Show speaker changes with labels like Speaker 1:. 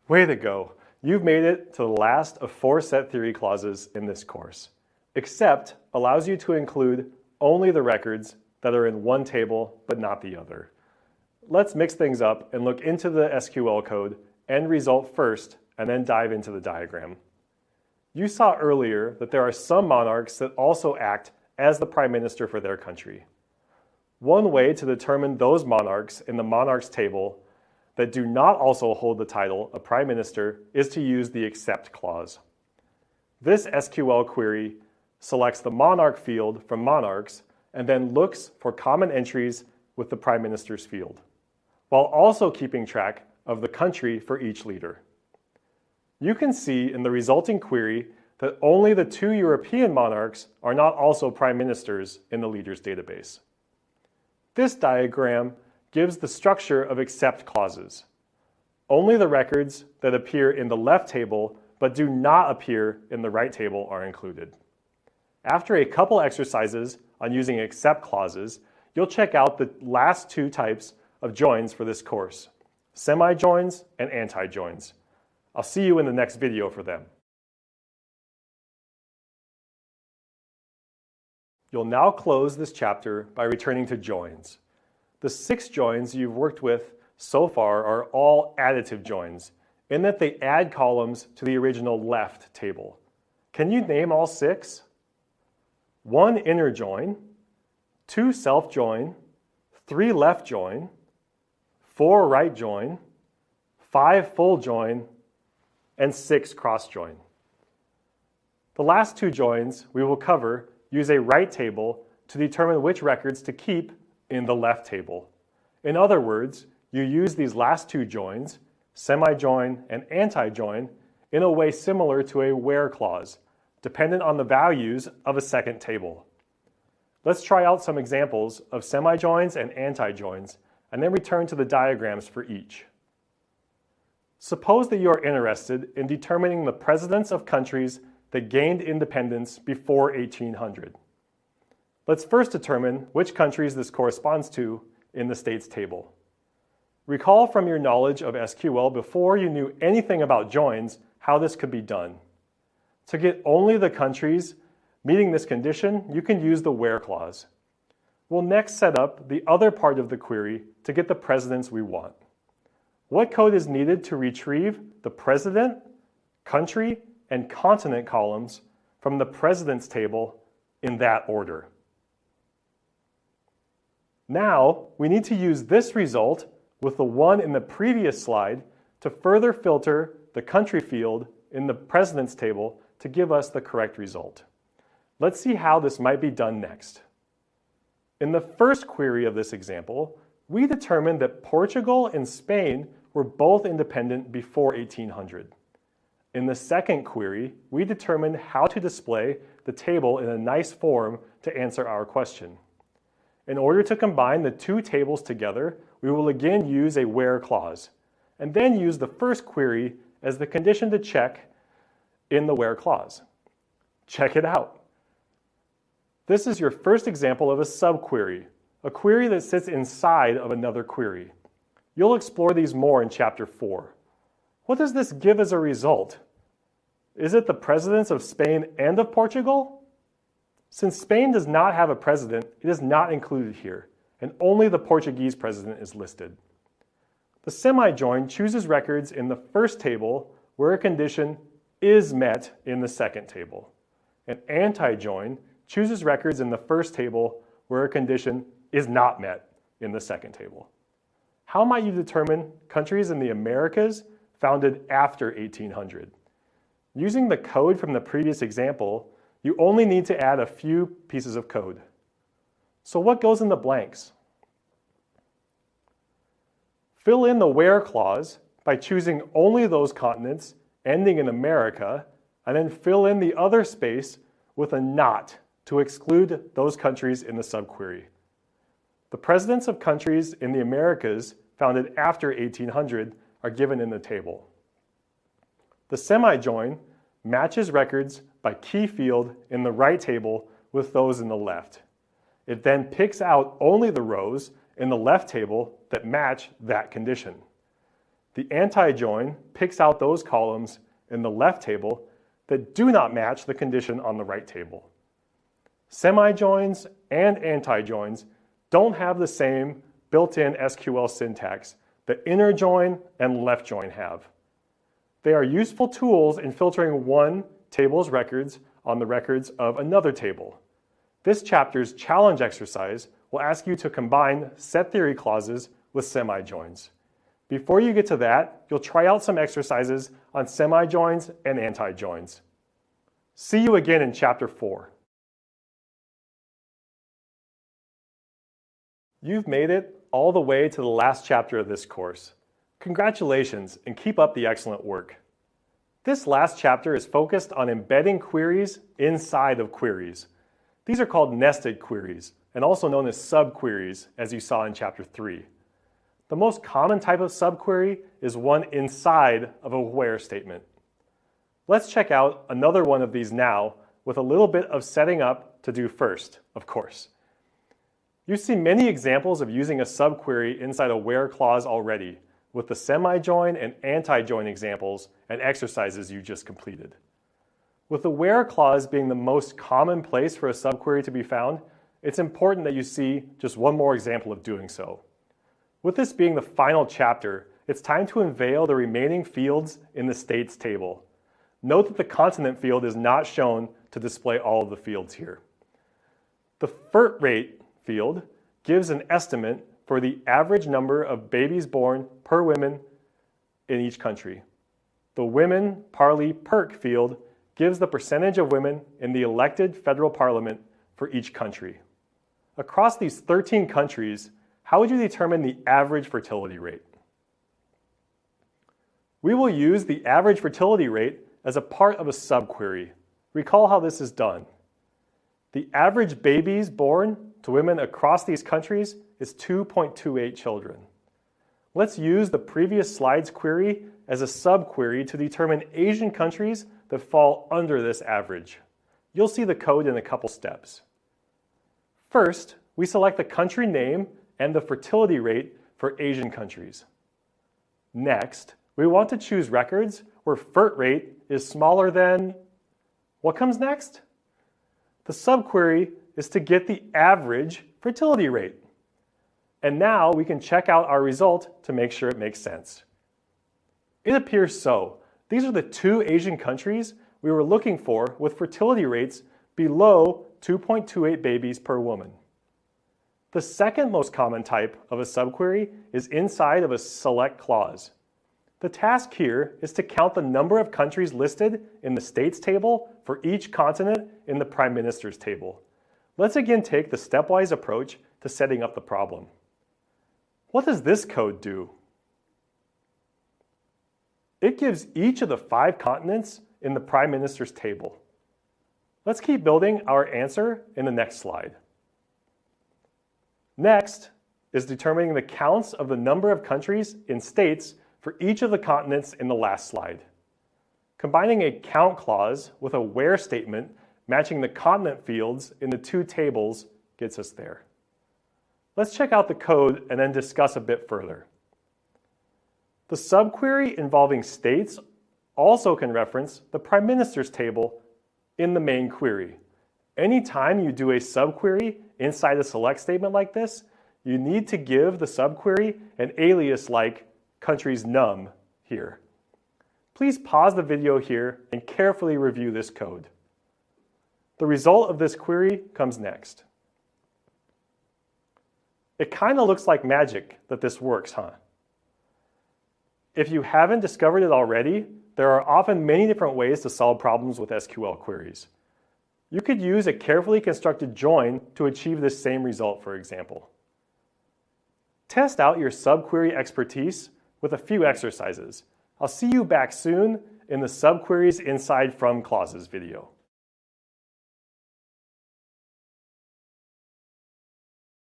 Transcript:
Speaker 1: Way to go! You've made it to the last of 4 set theory clauses in this course. Except allows you to include only the records that are in one table but not the other. Let's mix things up and look into the SQL code, end result first, and then dive into the diagram. You saw earlier that there are some monarchs that also act as the prime minister for their country. One way to determine those monarchs in the monarchs table that do not also hold the title of prime minister is to use the except clause. This SQL query selects the monarch field from monarchs and then looks for common entries with the prime minister's field, while also keeping track of the country for each leader. You can see in the resulting query that only the 2 European monarchs are not also prime ministers in the leaders database. This diagram gives the structure of except clauses. Only the records that appear in the left table but do not appear in the right table are included. After a couple exercises on using except clauses, you'll check out the last 2 types of joins for this course: semi-joins and anti-joins. I'll see you in the next video for them. You'll now close this chapter by returning to joins. The 6 joins you've worked with so far are all additive joins, in that they add columns to the original left table. Can you name all 6? 1 inner join, 2 self join, 3 left join, 4 right join, 5 full join, and 6 cross join. The last 2 joins we will cover use a right table to determine which records to keep in the left table. In other words, you use these last 2 joins, semi-join and anti-join, in a way similar to a where clause, dependent on the values of a second table. Let's try out some examples of semi-joins and anti-joins, and then return to the diagrams for each. Suppose that you are interested in determining the presidents of countries that gained independence before 1800. Let's first determine which countries this corresponds to in the states table. Recall from your knowledge of SQL before you knew anything about joins how this could be done. To get only the countries meeting this condition, you can use the where clause. We'll next set up the other part of the query to get the presidents we want. What code is needed to retrieve the president, country, and continent columns from the presidents table in that order? Now, we need to use this result with the one in the previous slide to further filter the country field in the presidents table to give us the correct result. Let's see how this might be done next. In the first query of this example, we determined that Portugal and Spain were both independent before 1800. In the second query, we determined how to display the table in a nice form to answer our question. In order to combine the 2 tables together, we will again use a where clause, and then use the first query as the condition to check in the where clause. Check it out. This is your first example of a subquery, a query that sits inside of another query. You'll explore these more in Chapter 4. What does this give as a result? Is it the presidents of Spain and of Portugal? Since Spain does not have a president, it is not included here, and only the Portuguese president is listed. The semi-join chooses records in the first table where a condition is met in the second table. An anti-join chooses records in the first table where a condition is not met in the second table. How might you determine countries in the Americas founded after 1800? Using the code from the previous example, you only need to add a few pieces of code. So what goes in the blanks? Fill in the where clause by choosing only those continents ending in America, and then fill in the other space with a not to exclude those countries in the subquery. The presidents of countries in the Americas founded after 1800 are given in the table. The semi-join matches records by key field in the right table with those in the left. It then picks out only the rows in the left table that match that condition. The anti-join picks out those columns in the left table that do not match the condition on the right table. Semi-joins and anti-joins don't have the same built-in SQL syntax that inner join and left join have. They are useful tools in filtering one table's records on the records of another table. This chapter's challenge exercise will ask you to combine set theory clauses with semi-joins. Before you get to that, you'll try out some exercises on semi-joins and anti-joins. See you again in Chapter 4. You've made it all the way to the last chapter of this course. Congratulations and keep up the excellent work. This last chapter is focused on embedding queries inside of queries. These are called nested queries and also known as subqueries, as you saw in Chapter 3. The most common type of subquery is one inside of a where statement. Let's check out another one of these now with a little bit of setting up to do first, of course. You see many examples of using a subquery inside a where clause already with the semi-join and anti-join examples and exercises you just completed. With the where clause being the most common place for a subquery to be found, it's important that you see just one more example of doing so. With this being the final chapter, it's time to unveil the remaining fields in the states table. Note that the continent field is not shown to display all of the fields here. The FERT rate field gives an estimate for the average number of babies born per woman in each country. The Women Parley PERC field gives the percentage of women in the elected federal parliament for each country. Across these 13 countries, how would you determine the average fertility rate? We will use the average fertility rate as a part of a subquery. Recall how this is done. The average babies born to women across these countries is 2.28 children. Let's use the previous slide's query as a subquery to determine Asian countries that fall under this average. You'll see the code in a couple steps. First, we select the country name and the fertility rate for Asian countries. Next, we want to choose records where FERT rate is smaller than... What comes next? The subquery is to get the average fertility rate. And now we can check out our result to make sure it makes sense. It appears so. These are the two Asian countries we were looking for with fertility rates below 2.28 babies per woman. The second most common type of a subquery is inside of a select clause. The task here is to count the number of countries listed in the states table for each continent in the Prime Minister's table. Let's again take the stepwise approach to setting up the problem. What does this code do? It gives each of the 5 continents in the Prime Minister's table. Let's keep building our answer in the next slide. Next is determining the counts of the number of countries in states for each of the continents in the last slide. Combining a count clause with a where statement matching the continent fields in the 2 tables gets us there. Let's check out the code and then discuss a bit further. The subquery involving states also can reference the Prime Minister's table in the main query. Anytime you do a subquery inside a select statement like this, you need to give the subquery an alias like countries num here. Please pause the video here and carefully review this code. The result of this query comes next. It kind of looks like magic that this works, huh? If you haven't discovered it already, there are often many different ways to solve problems with SQL queries. You could use a carefully constructed join to achieve this same result, for example. Test out your subquery expertise with a few exercises. I'll see you back soon in the Subqueries Inside From Clauses video.